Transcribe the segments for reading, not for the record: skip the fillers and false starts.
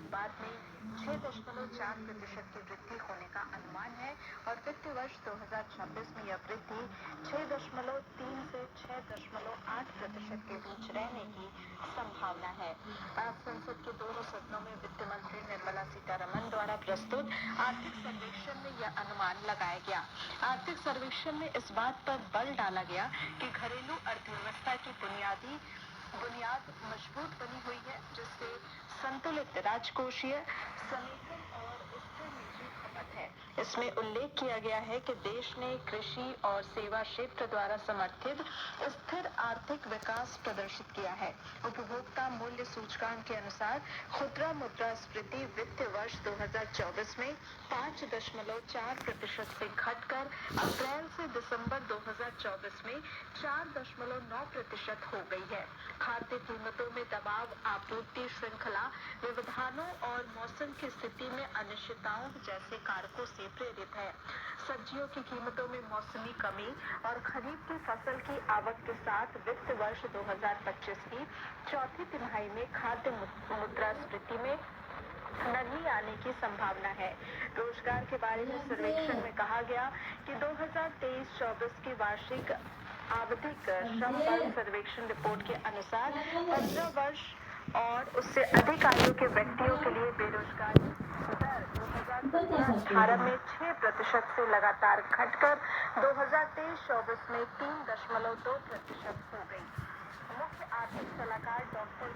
उत्पाद में 6.4% की वृद्धि होने का अनुमान है और वित्त वर्ष 2026 में यह वृद्धि 6.3 से 6.8% के बीच रहने की संभावना है। आज संसद के दोनों सदनों में वित्त मंत्री निर्मला सीतारमण द्वारा प्रस्तुत आर्थिक सर्वेक्षण में यह अनुमान लगाया गया। आर्थिक सर्वेक्षण में इस बात पर बल डाला गया कि घरेलू अर्थव्यवस्था की बुनियाद मजबूत बनी हुई है, जिससे संतुलित राजकोषीय समेकन और स्थिर निजी खपत है। इसमें उल्लेख किया गया है कि देश ने कृषि और सेवा क्षेत्र द्वारा समर्थित स्थिर आर्थिक विकास प्रदर्शित किया है। उपभोक्ता मूल्य सूचकांक के अनुसार खुदरा मुद्रास्फीति वित्त वर्ष 2024 में 5.4% से घटकर अप्रैल से दिसंबर 2024 में 4.9% हो गई है। खाद्य कीमतों में दबाव आपूर्ति श्रृंखला व्यवधानों और मौसम की स्थिति में अनिश्चितताओं जैसे कारकों से प्रेरित है। सब्जियों की कीमतों में मौसमी कमी और खरीफ की फसल की आवक के साथ वित्त वर्ष 2025 की चौथी तिमाही में खाद्य मुद्रास्फीति में नमी आने की संभावना है। रोजगार के बारे में सर्वेक्षण में कहा गया कि 2023-24 की वार्षिक आवधिक श्रम बल सर्वेक्षण रिपोर्ट के अनुसार 15 वर्ष और उससे अधिक आयु के व्यक्तियों के लिए बेरोजगारी दर 2017-18 में 6% से लगातार घटकर 2023-24 में 3.2% हो गई। मुख्य आर्थिक सलाहकार डॉक्टर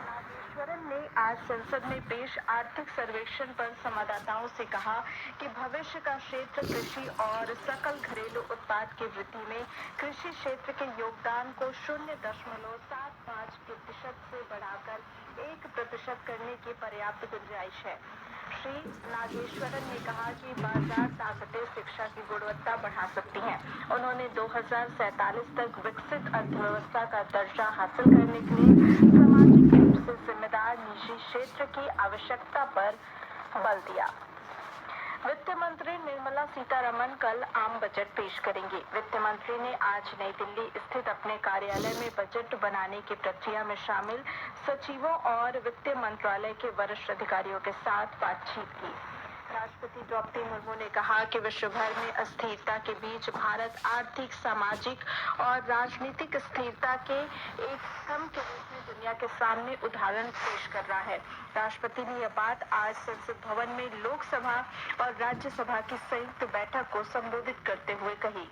नागेश्वरन ने आज संसद में पेश आर्थिक सर्वेक्षण पर संवाददाताओं से कहा कि भविष्य का क्षेत्र कृषि और सकल घरेलू उत्पाद की वृद्धि में कृषि क्षेत्र के योगदान को 0.75% से बढ़ाकर 1% करने की पर्याप्त गुंजाइश है। श्री नागेश्वरन ने कहा कि बाजार ताकतें शिक्षा की गुणवत्ता बढ़ा सकती हैं। उन्होंने 2047 तक विकसित अर्थव्यवस्था का दर्जा हासिल करने के लिए सामाजिक रूप से जिम्मेदार निजी क्षेत्र की आवश्यकता पर बल दिया। वित्त मंत्री निर्मला सीतारमण कल आम बजट पेश करेंगी। वित्त मंत्री ने आज नई दिल्ली स्थित अपने कार्यालय में बजट बनाने की प्रक्रिया में शामिल सचिवों और वित्त मंत्रालय के वरिष्ठ अधिकारियों के साथ बातचीत की। राष्ट्रपति द्रौपदी मुर्मू ने कहा कि विश्व भर में अस्थिरता के बीच भारत आर्थिक, सामाजिक और राजनीतिक स्थिरता के एक स्तंभ के रूप में दुनिया के सामने उदाहरण पेश कर रहा है। राष्ट्रपति ने यह बात आज संसद भवन में लोकसभा और राज्यसभा की संयुक्त बैठक को संबोधित करते हुए कही।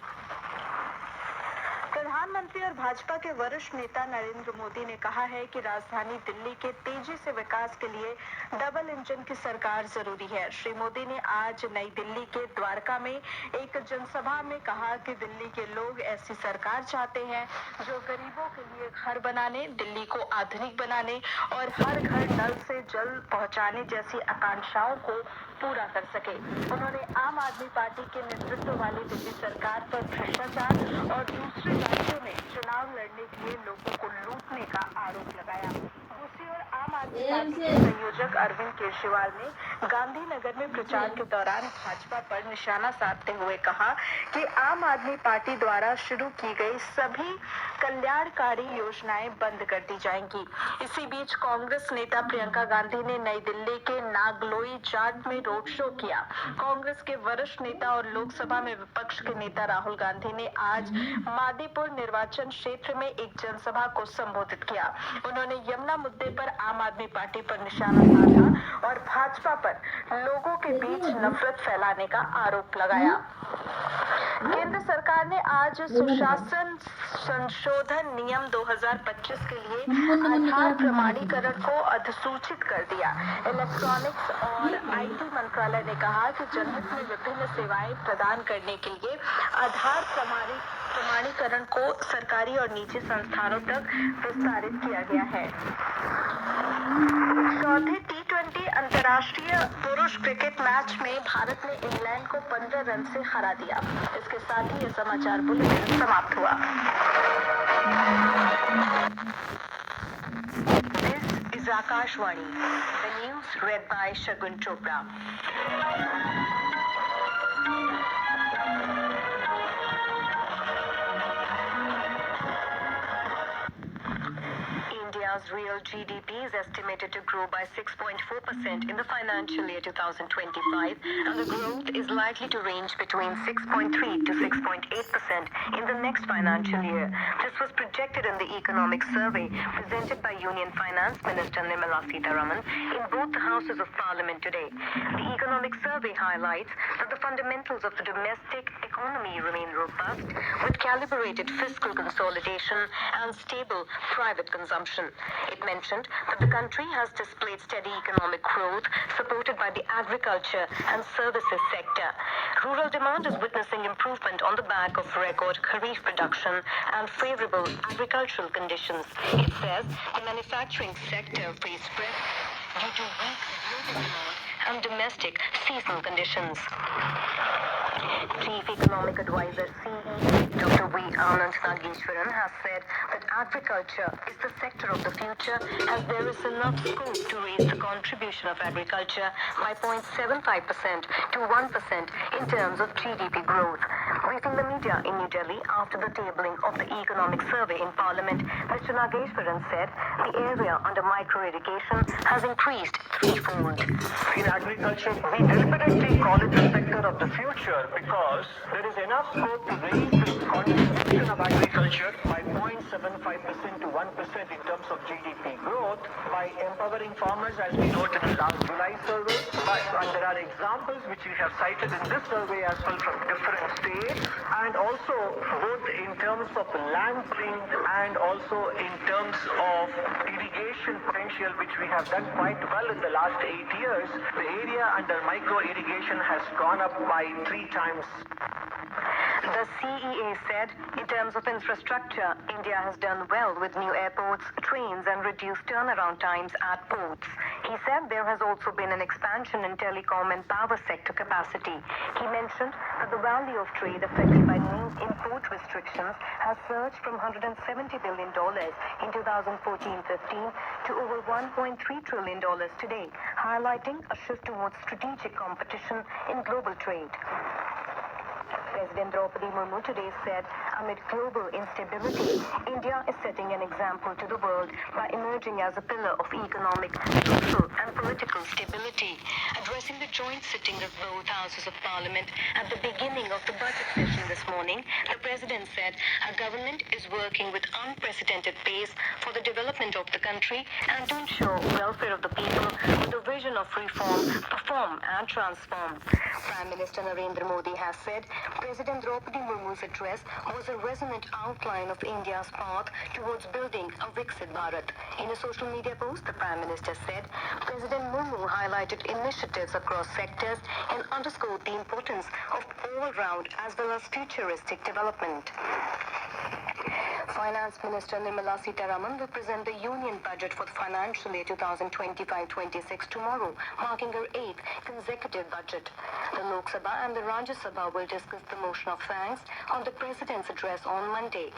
प्रधानमंत्री और भाजपा के वरिष्ठ नेता नरेंद्र मोदी ने कहा है कि राजधानी दिल्ली के तेजी से विकास के लिए डबल इंजन की सरकार जरूरी है। श्री मोदी ने आज नई दिल्ली के द्वारका में एक जनसभा में कहा कि दिल्ली के लोग ऐसी सरकार चाहते हैं जो गरीबों के लिए घर बनाने, दिल्ली को आधुनिक बनाने और हर घर नल से जल पहुंचाने जैसी आकांक्षाओं को पूरा कर सके। उन्होंने आम आदमी पार्टी के नेतृत्व वाली दिल्ली सरकार पर भ्रष्टाचार और दूसरे राज्यों में चुनाव लड़ने के लिए लोगों को लूटने का आरोप लगाया। दूसरी ओर आम आदमी पार्टी के संयोजक अरविंद केजरीवाल ने गांधीनगर में प्रचार के दौरान भाजपा पर निशाना साधते हुए कहा कि आम आदमी पार्टी द्वारा शुरू की गई सभी कल्याणकारी योजनाएं बंद कर दी जाएंगी। इसी बीच कांग्रेस नेता प्रियंका गांधी ने नई दिल्ली के नागलोई जाट में रोड शो किया। कांग्रेस के वरिष्ठ नेता और लोकसभा में विपक्ष के नेता राहुल गांधी ने आज मादीपुर निर्वाचन क्षेत्र में एक जनसभा को संबोधित किया। उन्होंने यमुना मुद्दे पर आम आदमी पार्टी पर निशाना साधा और भाजपा पर लोगों के बीच नफरत फैलाने का आरोप लगाया। केंद्र सरकार ने आज सुशासन संशोधन नियम 2025 के लिए आधार प्रमाणीकरण को अधिसूचित कर दिया। इलेक्ट्रॉनिक्स और आईटी मंत्रालय ने कहा कि जनहित में विभिन्न सेवाएं प्रदान करने के लिए आधार प्रमाणीकरण को सरकारी और निजी संस्थानों तक विस्तारित किया गया है। चौथे टी20 अंतर्राष्ट्रीय पुरुष क्रिकेट मैच में भारत ने इंग्लैंड को 15 रन से हरा दिया। इसके साथ ही यह समाचार बुलेटिन समाप्त हुआ। This is Akashvani. The news read by Shagun Chopra. India India's real GDP is estimated to grow by 6.4% in the financial year 2025, and the growth is likely to range between 6.3 to 6.8% in the next financial year. This was projected in the economic survey presented by Union Finance Minister Nirmala Sitharaman in both the Houses of Parliament today. The economic survey highlights that the fundamentals of the domestic economy remain robust, with calibrated fiscal consolidation and stable private consumption. It mentioned that the country has displayed steady economic growth supported by the agriculture and services sector. Rural demand is witnessing improvement on the back of record kharif production and favorable agricultural conditions. It says the manufacturing sector faced threats due to weak global demand and domestic seasonal conditions. Chief Economic Advisor CEA Dr. V. Anand Nageshwaran has said that agriculture is the sector of the future as there is enough scope to raise the contribution of agriculture by 0.75% to 1% in terms of GDP growth. Briefing the media in New Delhi after the tabling of the economic survey in Parliament, Mr. Nageshwaran said the area under micro-irrigation has increased threefold. In agriculture, we definitely call it the sector of the future because there is enough scope to raise the contribution of agriculture by 0.75% to 1% in terms of GDP growth by empowering farmers, as we noted in the last July survey. And there are examples which we have cited in this survey as well from different states, and also both in terms of land clearing and also in terms of irrigation potential, which we have done quite well in the last 8 years. The area under micro irrigation has gone up by 3 times. The CEA said, in terms of infrastructure, India has done well with new airports, trains and reduced turnaround times at ports. He said there has also been an expansion in telecom and power sector capacity. He mentioned that the value of trade affected by new import restrictions has surged from $170 billion in 2014-15 to over $1.3 trillion today, highlighting a shift towards strategic competition in global trade. President Draupadi Murmu today said, amid global instability, India is setting an example to the world by emerging as a pillar of economic, social and political stability. Addressing the joint sitting of both Houses of Parliament at the beginning of the budget session this morning, the President said our government is working with unprecedented pace for the development of the country and to ensure welfare of the people with a vision of reform, perform and transform. Prime Minister Narendra Modi has said President Draupadi Murmu's address was a resonant outline of India's path towards building a Viksit Bharat. In a social media post, the Prime Minister said President Murmu highlighted initiatives across sectors and underscored the importance of all-round as well as futuristic development. Finance Minister Nirmala Sitharaman will present the Union Budget for the financial year 2025-26 tomorrow, marking her 8th consecutive budget. The Lok Sabha and the Rajya Sabha will discuss the motion of thanks on the President's address on Monday.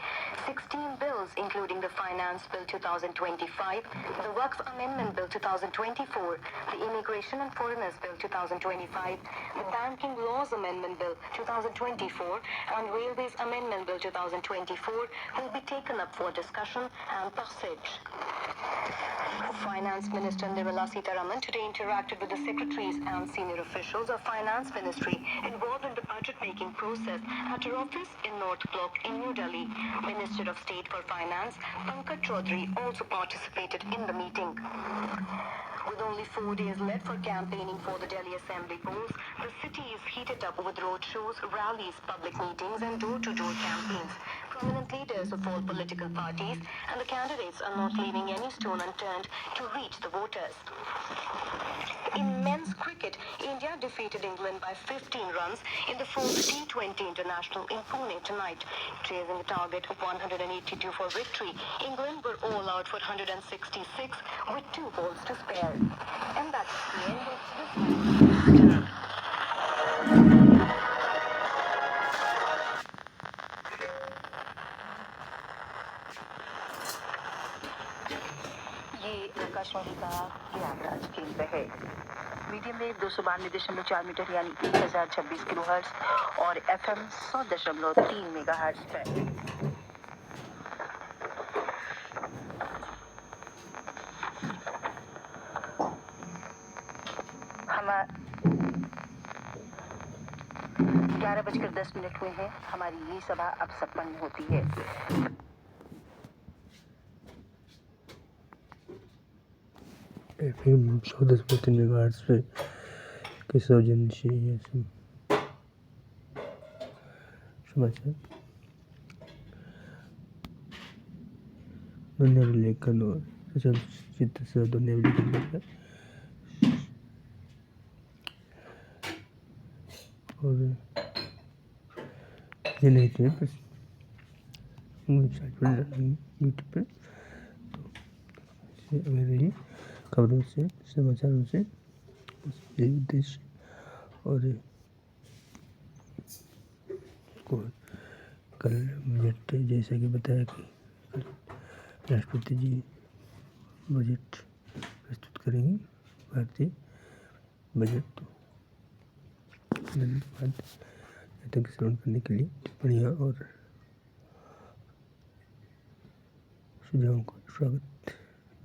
16 bills, including the Finance Bill 2025, the Waqf Amendment Bill 2024, the Immigration and Foreigners Bill 2025, the Banking Laws Amendment Bill 2024, and Railways Amendment Bill 2024 will be taken up for discussion and passage. Finance Minister Nirmala Sitharaman today interacted with the secretaries and senior officials of Finance Ministry involved in the budget-making process at her office in North Block in New Delhi. Minister of State for Finance, Pankaj Chaudhary, also participated in the meeting. With only 4 days left for campaigning for the Delhi Assembly polls, the city is heated up with roadshows, rallies, public meetings and door-to-door campaigns. Prominent leaders of all political parties and the candidates are not leaving any stone unturned to reach the voters. In men's cricket, India defeated England by 15 runs in the 4th T20 International in Pune tonight. Chasing a target of 182 for victory, England were all out for 166 with 2 balls to spare. And that's the end of this match. ये आकाशवाणी का प्रयागराज केंद्र है। Medium wave 292.4 metre यानी 1026 kilohertz और FM 100.3 megahertz पर। 11:10 हुए हैं। हमारी ये सभा अब संपन्न होती है। FM 100.3 मेगाहर्ट्ज पे के सौजन्य से ये समाचार दुनिया विलेखन और चलचित्र से दुनिया विलेखन और ये नहीं थे बस वेबसाइट पर यूट्यूब पर तो मेरे ही खबरों से समाचारों से यही उद्देश्य और कल बजट जैसा कि बताया कि कल राष्ट्रपति जी बजट प्रस्तुत करेंगे। भारतीय बजट बाद तक श्रवण करने के लिए टिप्पणियाँ और सुझावों का स्वागत।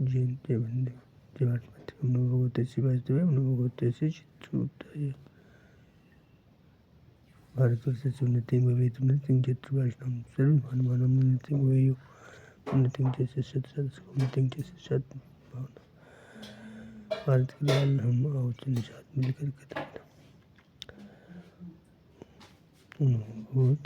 जैन जय बंदे जय भारत माता हम नमो भगवते श्री वासुदेवाय हम नमो भगवते श्री चित्रगुप्ताय भारतवर्षस्य उन्नतिं भवेत् उन्नतिं चतुर्भाषणं सर्वमानवानां उन्नतिं भवेयुः उन्नतिं च शतसहस्रम् उन्नतिं च सद्भावना। भारत के लाल हम आओ चलें साथ मिलकर कदम बहुत